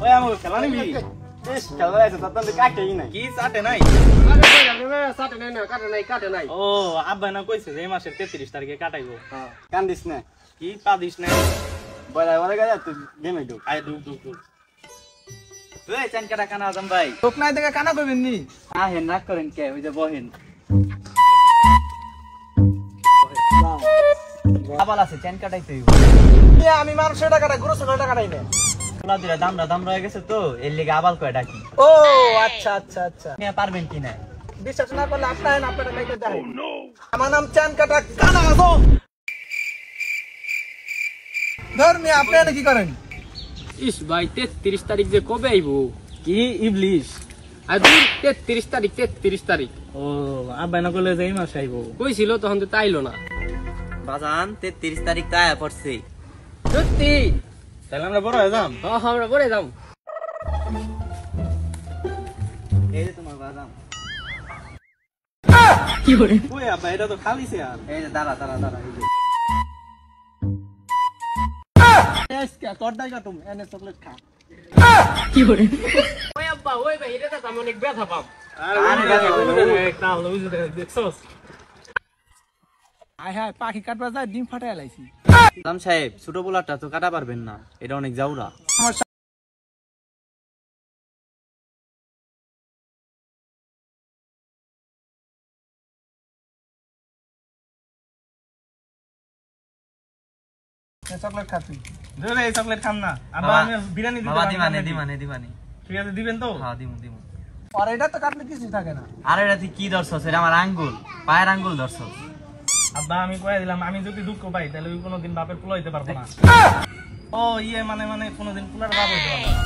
ওই আমাকে খেলা নিবি বেশ খেলা আছে তাতে কাটেই নাই কি চাটে নাই কাটে নাই ও আব্বা না কইছে যে এই মাসের 33 তারিখে কাটাইবো হ্যাঁ কান্দিস না কি পাদিস না বলা বলা গেল তুই গেমে ঢুক আয় ঢুক তুই চান কাটা কানা আজম ভাই তোক নাই দেখে কানা কইবেন নি হেন রাগ করেন কে ওই যে বহেন আবাল আছে চান কাটাইতে হইব আমি মানুষের টাকা কাটাই গুরু টাকা কাটাই না তোলা দিরা দাম রয়ে গেছে তো এর লিগে আবাল কয় ডাকি ও আচ্ছা আপনি পারবেন কি না বিশ্বাস না করলে আপনারা লাইকে দেখেন আমার নাম চান কাটা কানা আজম ধর্মী আপনি কি করেন ইস ভাই 33 তারিখ যে কবে আইবো কি ইবলিশ আজ 33 তারিখ ও আব্বা না কইলে যে এই মাসে আইবো কইছিল তখন তো তাইলো না বাজান 33 তারিখ তায়া পড়ছে সত্যি তাহলে আমরা বড় হয়ে যাম হ্যাঁ আমরা পরে যাম এই যে তোমার বাজান কি করে ওই আব্বা এটা তো খালিছে আর এই যে দাঁড়া এই যে এসকা করদাই কা তুমি এনে চকলেট খা কি করে ওই আব্বা ওই ভাই এটা তো অনেক ব্যথা পাম আরে একটা লুজ দেখছস আয় হায় পাখি কাটবা যায় ডিম ফাটায় লাইছি দাম সাহেব ছোট পোলাটা তো কাটা পারবেন না এটা অনেক জাউরা চকলেট খাচ্ছি ধরে এই চকলেট খাম না আব্বা আমি বিরিয়ানি দিতে দিবানি ঠিক আছে দিবেন তো হ্যাঁ দিমু আর এটা তো কাটলে কিছু থাকে না আর এটা তুই কি ধরছস এটা আমার আঙ্গুল পায়ের আঙ্গুল ধরছস আব্বা আমি কয়ে দিলাম আমি যদি দুঃখ পাই তাহলে কোনোদিন বাপের পোলা হইতে পারবো না ও মানে কোনোদিন পোলার বাপ হইতে পারবো না